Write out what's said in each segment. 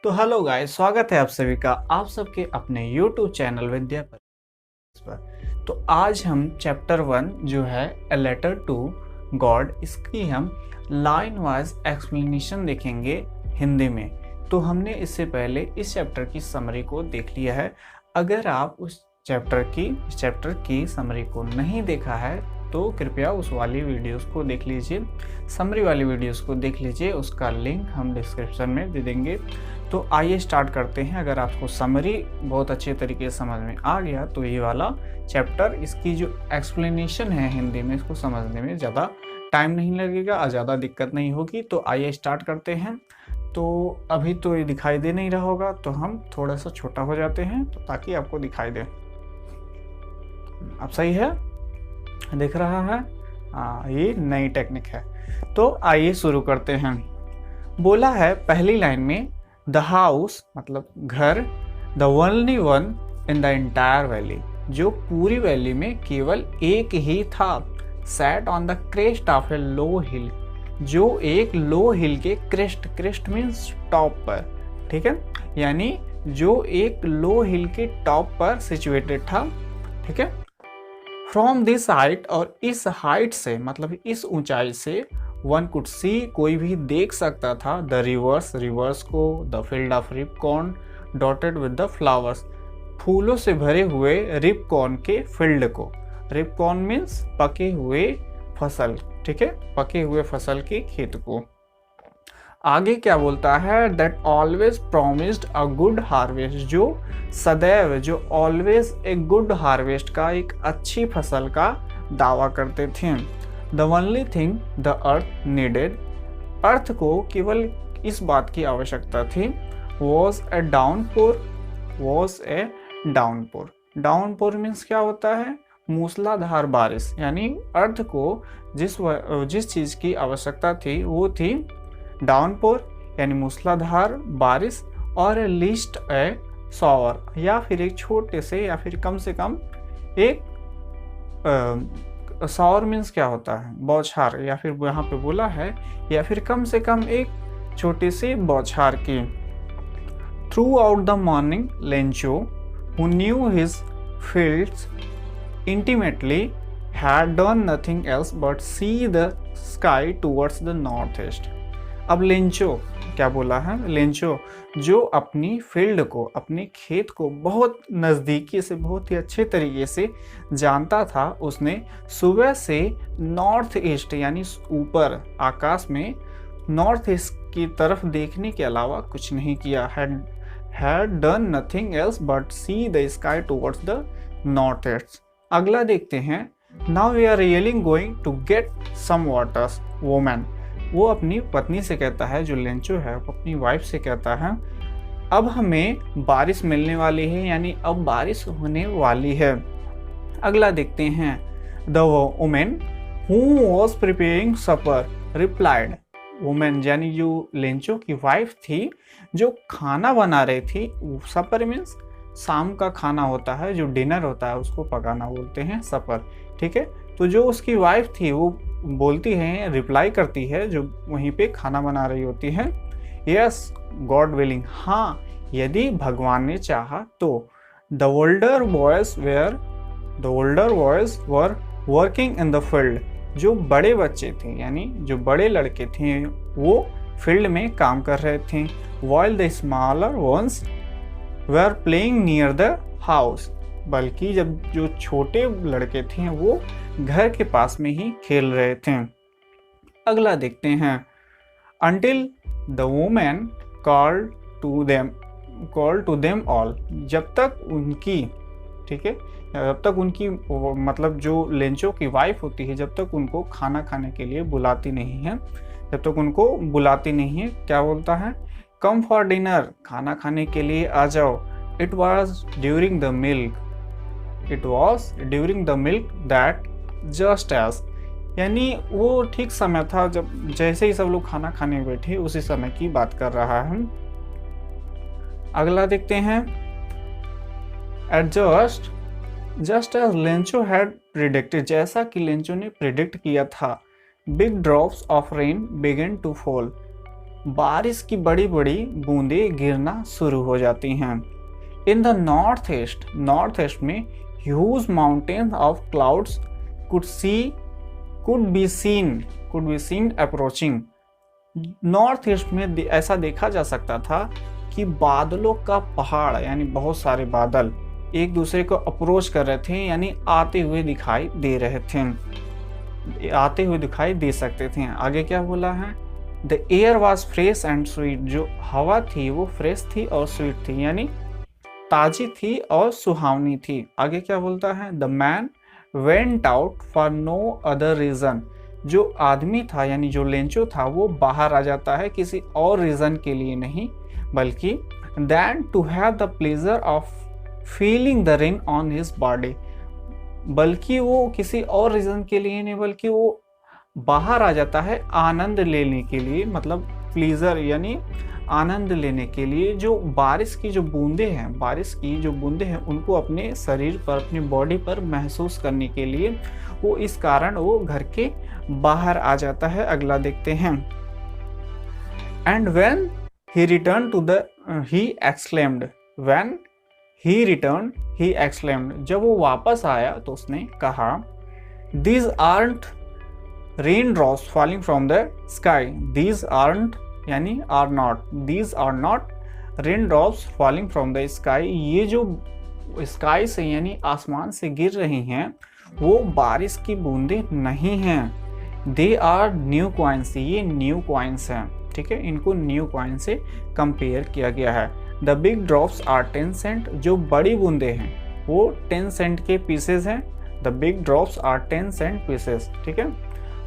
तो hello guys, स्वागत है आप सभी का आप सबके अपने YouTube चैनल विद्या पर। तो आज हम चैप्टर 1 जो है ए लेटर टू गॉड, इसकी हम लाइन वाइज एक्सप्लेनेशन देखेंगे हिंदी में। तो हमने इससे पहले इस चैप्टर की समरी को देख लिया है। अगर आप उस चैप्टर की समरी को नहीं देखा है तो कृपया उस वाली वीडियोस को देख लीजिए, समरी वाली वीडियोस को देख लीजिए, उसका लिंक हम डिस्क्रिप्शन में दे देंगे। तो आइए स्टार्ट करते हैं। अगर आपको समरी बहुत अच्छे तरीके से समझ में आ गया तो ये वाला चैप्टर, इसकी जो एक्सप्लेनेशन है हिंदी में, इसको समझने में ज़्यादा टाइम नहीं लगेगा और ज़्यादा दिक्कत नहीं होगी। तो आइए स्टार्ट करते हैं। तो अभी तो ये दिखाई दे नहीं रहा होगा, तो हम थोड़ा सा छोटा हो जाते हैं तो ताकि आपको दिखाई दे। अब सही है, दिख रहा है? हाँ, ये नई टेक्निक है। तो आइए शुरू करते हैं। बोला है पहली लाइन में, द हाउस मतलब घर, the only one in the entire valley, जो पूरी वैली में केवल एक ही था, sat on the crest of a low hill, जो एक लो हिल के क्रेस्ट मीन्स टॉप पर, ठीक है, यानी जो एक लो हिल के टॉप पर सिचुएटेड था, ठीक है। फ्रॉम दिस हाइट, और इस हाइट से मतलब इस ऊंचाई से, वन कुड सी कोई भी देख सकता था, द रिवर्स को, the field of ripe corn dotted with the flowers, फूलों से भरे हुए रिपकॉर्न के फील्ड को। रिपकॉर्न मीन्स पके हुए फसल, ठीक है, पके हुए फसल के खेत को। आगे क्या बोलता है, that always promised a good harvest, जो सदैव, जो ऑलवेज ए गुड हार्वेस्ट का, एक अच्छी फसल का दावा करते थे। The only thing the earth needed, earth को केवल इस बात की आवश्यकता थी, was a downpour, downpour means क्या होता है, मूसलाधार बारिश, यानी अर्थ को जिस चीज की आवश्यकता थी वो थी डाउनपोर यानी मूसलाधार बारिश, और लिस्ट ए शॉवर, या फिर एक छोटे से, या फिर कम से कम एक शॉवर मीन्स क्या होता है, बौछार, या फिर यहाँ पे बोला है या फिर कम से कम एक छोटी सी बौछार की। Through out the morning Lencho, who knew his fields intimately, had done nothing else but see the sky towards the north east. अब लेंचो क्या बोला है, लेंचो जो अपनी फील्ड को, अपने खेत को बहुत नज़दीकी से, बहुत ही अच्छे तरीके से जानता था, उसने सुबह से नॉर्थ ईस्ट यानी ऊपर आकाश में नॉर्थ ईस्ट की तरफ देखने के अलावा कुछ नहीं किया। Had done nothing else but see the sky towards the north east. अगला देखते हैं, now we are really going to get some waters woman, वो अपनी पत्नी से कहता है, जो लेंचो है वो अपनी वाइफ से कहता है, अब हमें बारिश मिलने वाली है, यानी अब बारिश होने वाली है। अगला देखते हैं, the women who was preparing supper replied, women यानी जो लेंचो की वाइफ थी जो खाना बना रही थी, सपर मीन्स शाम का खाना होता है, जो डिनर होता है उसको पकाना बोलते हैं सपर, ठीक है। तो जो उसकी वाइफ थी वो बोलती है, रिप्लाई करती है, जो वहीं पे खाना बना रही होती है, यस गॉड विलिंग, हाँ यदि भगवान ने चाहा तो। The older boys were working in the field, जो बड़े बच्चे थे यानी जो बड़े लड़के थे वो फील्ड में काम कर रहे थे। While the smaller ones were playing near the house, बल्कि जब जो छोटे लड़के थे वो घर के पास में ही खेल रहे थे। अगला देखते हैं, until the women called to them all, जब तक उनकी, ठीक है, जब तक उनकी मतलब जो लेंचो की वाइफ होती है, जब तक उनको खाना खाने के लिए बुलाती नहीं है, जब तक उनको बुलाती नहीं है, क्या बोलता है, कम फॉर डिनर, खाना खाने के लिए आ जाओ। It was during the milk that just as, यानी वो ठीक समय था जब, जैसे ही सब लोग खाना खाने बैठे उसी समय की बात कर रहा है। अगला देखते हैं, just as Lencho had predicted, जैसा कि लेंचो ने प्रिडिक्ट किया था, big drops of rain began to fall, बारिश की बड़ी बड़ी बूंदें गिरना शुरू हो जाती हैं। इन द नॉर्थ ईस्ट में huge mountains of clouds could be seen approaching. North east में ऐसा देखा जा सकता था कि बादलों का पहाड़ यानी बहुत सारे बादल एक दूसरे को अप्रोच कर रहे थे, यानी आते हुए दिखाई दे सकते थे। आगे क्या बोला है? The air was fresh and sweet. जो हवा थी वो फ्रेश थी और स्वीट थी, यानी ताजी थी और सुहावनी थी। आगे क्या बोलता है? The man went out for no other reason. जो आदमी था यानी जो लेंचो था वो बाहर आ जाता है किसी और रीजन के लिए नहीं, बल्कि than to have the pleasure of feeling the rain on his body. बल्कि वो किसी और रीजन के लिए नहीं, बल्कि वो बाहर आ जाता है आनंद लेने के लिए, मतलब प्लीजर यानी आनंद लेने के लिए। जो बारिश की जो बूंदें हैं उनको अपने शरीर पर, अपनी बॉडी पर महसूस करने के लिए वो इस कारण वो घर के बाहर आ जाता है। अगला देखते हैं। And when he return to the he exclaimed. जब वो वापस आया तो उसने कहा, these are rain drops falling from the sky. These are not rain drops falling from the sky. ये जो स्काई से यानी आसमान से गिर रही हैं वो बारिश की बूंदें नहीं हैं। They are new coins. ये न्यू कॉइन्स हैं, ठीक है। इनको न्यू कॉइन से कंपेयर किया गया है। The big drops are 10 cent. जो बड़ी बूंदें हैं वो 10 सेंट के पीसेस हैं। The big drops are 10 cent pieces, ठीक है।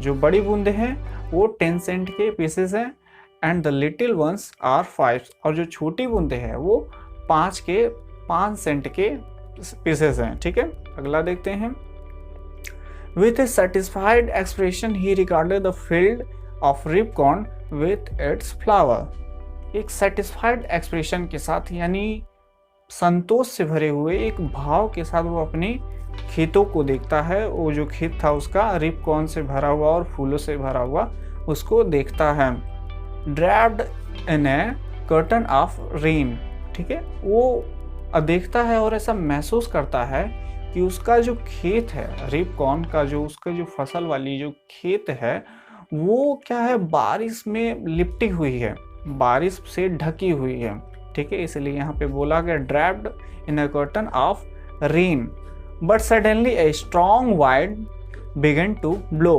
जो बड़ी बूंदें हैं वो 10 सेंट के पीसेस हैं। And the little ones are 5। और जो छोटी बूंदें हैं वो 5 सेंट के पीसेस हैं, ठीक है। अगला देखते हैं। With a satisfied expression he regarded the field of ripe corn with its flower. एक सेटिस्फाइड एक्सप्रेशन के साथ यानी संतोष से भरे हुए एक भाव के साथ वो अपने खेतों को देखता है। वो जो खेत था उसका रिपकॉर्न से भरा हुआ और फूलों से भरा हुआ उसको देखता है। Draped in A curtain of rain, ठीक है। वो देखता है और ऐसा महसूस करता है कि उसका जो खेत है, रिपकॉर्न का जो उसका जो फसल वाली जो खेत है वो क्या है, बारिश में लिपटी हुई है, बारिश से ढकी हुई है, ठीक है। इसलिए यहाँ पे बोला गया draped in a curtain of rain. But suddenly a strong wind began to blow.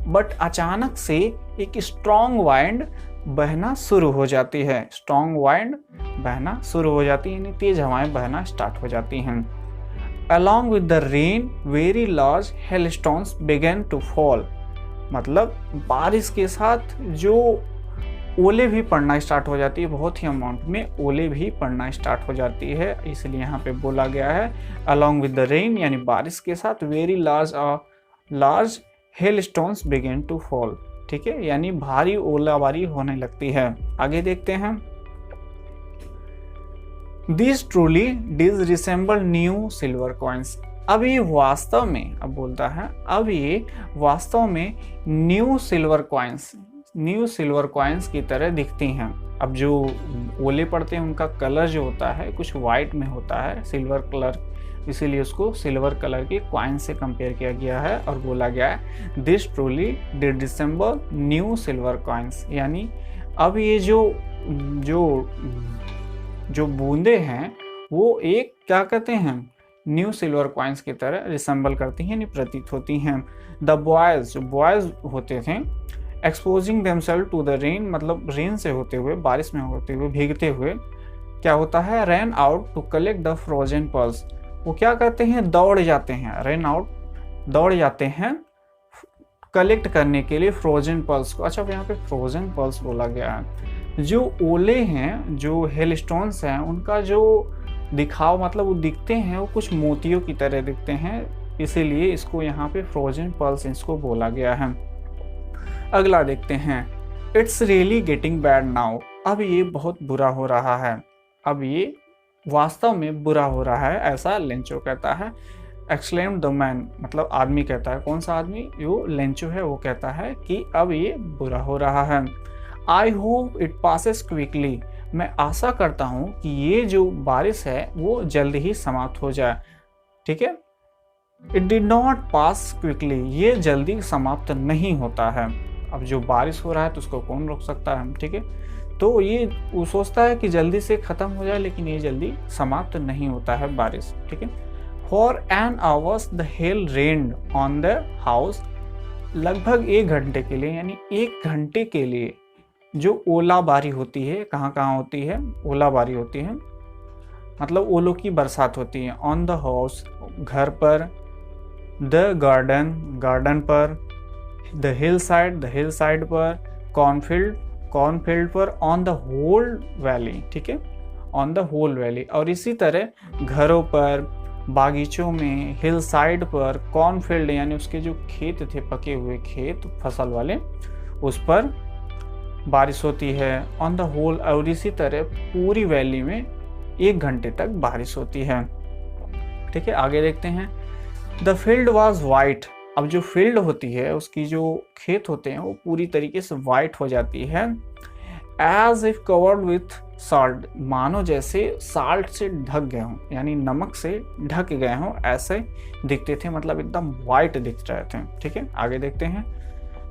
But अचानक से एक स्ट्रॉन्ग वाइंड बहना शुरू हो जाती है। स्ट्रॉन्ग वाइंड बहना शुरू हो जाती है यानी तेज हवाएं बहना स्टार्ट हो जाती हैं। Along with the rain, very large hailstones began to fall। मतलब बारिश के साथ जो ओले भी पड़ना स्टार्ट हो जाती है, बहुत ही अमाउंट में ओले भी पड़ना स्टार्ट हो जाती है। इसलिए यहाँ पे बोला गया है along with the rain यानी बारिश के साथ very large hailstones began to fall, ठीक है, यानी भारी ओलाबारी होने लगती है। आगे देखते हैं। These truly did resemble new silver coins। अब ये वास्तव में, अब बोलता है अब ये वास्तव में न्यू सिल्वर कॉइन्स की तरह दिखती हैं। अब जो ओले पड़ते हैं उनका कलर जो होता है कुछ वाइट में होता है, सिल्वर कलर, इसीलिए उसको सिल्वर कलर के कॉइन से कंपेयर किया गया है और बोला गया है this truly did resemble new silver coins. यानी अब ये जो बूंदे हैं वो एक क्या कहते हैं, न्यू सिल्वर कॉइन्स की तरह रिसेंबल करती हैं यानी प्रतीत होती हैं। द बॉयज, जो बॉयज होते थे, exposing themselves to the rain, मतलब रेन से होते हुए, बारिश में होते हुए, भीगते हुए क्या होता है, ran out to collect the frozen pearls. वो क्या करते हैं, दौड़ जाते हैं, रैन आउट दौड़ जाते हैं कलेक्ट करने के लिए फ्रोजन पर्ल्स को। अच्छा, यहाँ पे फ्रोजन पर्ल्स बोला गया है। जो ओले हैं, जो हेलस्टोन्स हैं, उनका जो दिखाव मतलब वो दिखते हैं वो कुछ मोतियों की तरह दिखते हैं, इसीलिए इसको यहाँ पे फ्रोजन पर्ल्स इसको बोला गया है। अगला देखते हैं। It's really getting bad now. अब ये बहुत बुरा हो रहा है, अब ये वास्तव में बुरा हो रहा है, ऐसा लेंचो कहता है। एक्सक्लेम्ड द मैन, मतलब आदमी कहता है। कौन सा आदमी, जो लेंचो है वो कहता है कि अब ये बुरा हो रहा है। I hope it passes quickly, मैं आशा करता हूँ कि ये जो बारिश है वो जल्द ही समाप्त हो जाए। ठीक है, it did not pass quickly, ये जल्दी समाप्त नहीं होता है। अब जो बारिश हो रहा है तो उसको कौन रोक सकता है। ठीक है, तो ये वो सोचता है कि जल्दी से ख़त्म हो जाए, लेकिन ये जल्दी समाप्त नहीं होता है बारिश। ठीक है, for an hours the hail rained on the house, लगभग 1 घंटे के लिए, यानी 1 घंटे के लिए जो ओलाबारी होती है, कहाँ कहाँ होती है, ओलाबारी होती है, मतलब ओलों की बरसात होती है। ऑन द हाउस, घर पर, द गार्डन, गार्डन पर, द हिल साइड पर, कॉर्नफील्ड, कॉर्नफील्ड पर, ऑन द होल वैली। ठीक है, ऑन द होल वैली। और इसी तरह घरों पर, बागीचों में, हिल साइड पर, कॉर्नफील्ड यानी उसके जो खेत थे, पके हुए खेत फसल वाले, उस पर बारिश होती है। ऑन द होल, और इसी तरह पूरी वैली में 1 घंटे तक बारिश होती है। ठीक है, आगे देखते हैं। द फील्ड वॉज वाइट, अब जो फील्ड होती है, उसकी जो खेत होते हैं, वो पूरी तरीके से वाइट हो जाती है। As if covered with salt, मानो जैसे साल्ट से ढक गए हों, यानी नमक से ढक गए हों, ऐसे दिखते थे, मतलब एकदम वाइट दिख रहे थे। ठीक है, आगे देखते हैं।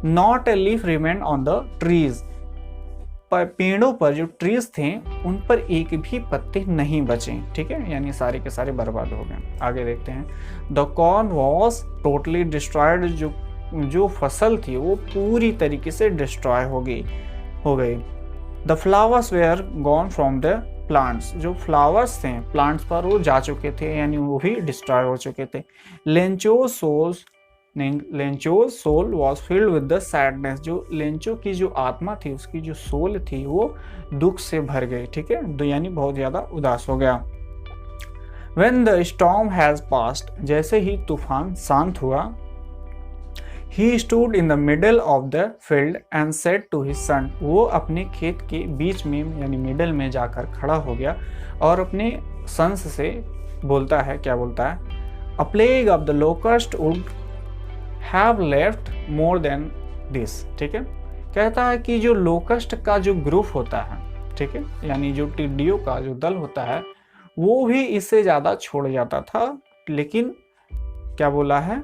Not a leaf remain on the trees, पेड़ों पर जो ट्रीज थे उन पर एक भी पत्ते नहीं बचे। ठीक है, यानी सारे के सारे बर्बाद हो गए। आगे देखते हैं। The corn was totally destroyed, जो फसल थी वो पूरी तरीके से डिस्ट्रॉय हो गई। The flowers were gone from the plants, जो फ्लावर्स थे प्लांट्स पर वो जा चुके थे, यानी वो भी डिस्ट्रॉय हो चुके थे। Lencho's soul was filled with the sadness, जो लेंचो की जो आत्मा थी, उसकी जो सोल थी, वो दुख से भर गई। ठीक है, यानी बहुत ज्यादा उदास हो गया। When the storm has passed, जैसे ही तूफान शांत हुआ, he stood in the middle of the field and said to his son, वो अपने खेत के बीच में यानी मिडल में जाकर खड़ा हो गया और अपने सन्स से बोलता है, क्या बोलता है? A plague of the locust would have left more than this। ठीक है, कहता है कि जो लोकस्ट का जो ग्रुप होता है, ठीक है, यानी जो टिड्डियों का जो दल होता है, वो भी इससे ज़्यादा छोड़ जाता था, लेकिन क्या बोला है?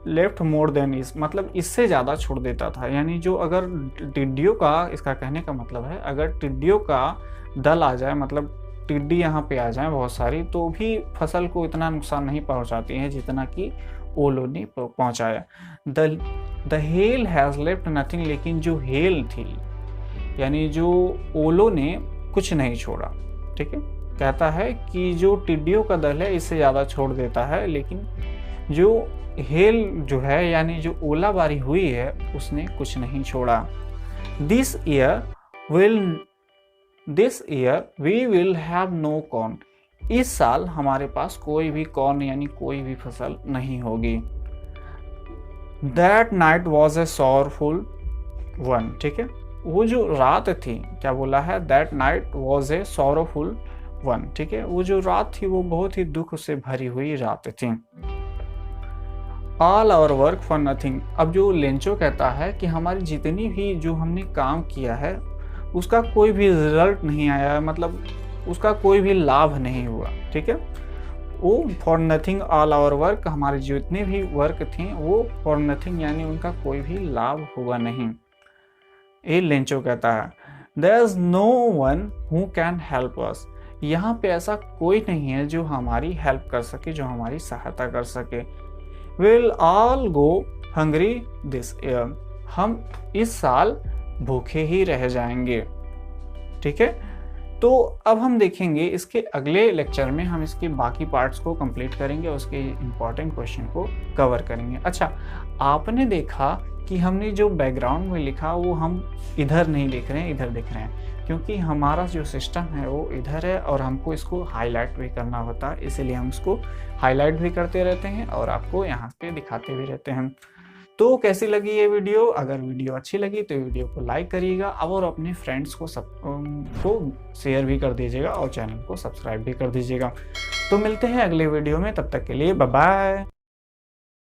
लेफ्ट मोर देन इस, मतलब इससे ज़्यादा छोड़ देता था। यानी जो अगर टिड्डियों का, इसका कहने का मतलब है, अगर टिड्डियों का दल आ जाए, मतलब टिड्डी यहाँ पे आ जाए बहुत सारी, तो भी फसल को इतना नुकसान नहीं पहुँचाती है जितना कि ओलो ने पहुँचाया। The hell has left nothing, लेकिन जो हेल थी यानी जो ओलो ने कुछ नहीं छोड़ा। ठीक है, कहता है कि जो टिड्डियों का दल है इससे ज़्यादा छोड़ देता है, लेकिन जो हेल जो है यानी जो ओलाबारी हुई है उसने कुछ नहीं छोड़ा। This year we will have no corn, इस साल हमारे पास कोई भी कॉर्न यानी कोई भी फसल नहीं होगी। That night was a sorrowful one. ठीक है, वो जो रात थी, क्या बोला है? That night was a sorrowful one. ठीक है, वो जो रात थी वो बहुत ही दुख से भरी हुई रात थी। All our work for nothing, अब जो लेंचो कहता है कि हमारी जितनी भी जो हमने काम किया है उसका कोई भी रिजल्ट नहीं आया, मतलब उसका कोई भी लाभ नहीं हुआ। ठीक है, वो for nothing all our work, हमारे जितने भी वर्क थे वो फॉर नथिंग यानी उनका कोई भी लाभ हुआ नहीं, ये लेंचो कहता है। There is no one who can help us, यहाँ पे ऐसा कोई नहीं है जो हमारी हेल्प कर सके, जो हमारी सहायता कर सके। Will all go hungry this year, हम इस साल भूखे ही रह जाएंगे। ठीक है, तो अब हम देखेंगे इसके अगले लेक्चर में, हम इसके बाकी पार्ट्स को कंप्लीट करेंगे, उसके इम्पॉर्टेंट क्वेश्चन को कवर करेंगे। अच्छा, आपने देखा कि हमने जो बैकग्राउंड में लिखा वो हम इधर नहीं लिख रहे हैं, इधर लिख रहे हैं, क्योंकि हमारा जो सिस्टम है वो इधर है और हमको इसको हाईलाइट भी करना होता है, इसीलिए हम इसको हाईलाइट भी करते रहते हैं और आपको यहाँ पे दिखाते भी रहते हैं। तो कैसी लगी ये वीडियो? अगर वीडियो अच्छी लगी तो वीडियो को लाइक करिएगा और अपने फ्रेंड्स को शेयर भी कर दीजिएगा और चैनल को सब्सक्राइब भी कर दीजिएगा। तो मिलते हैं अगले वीडियो में, तब तक के लिए बाय बाय।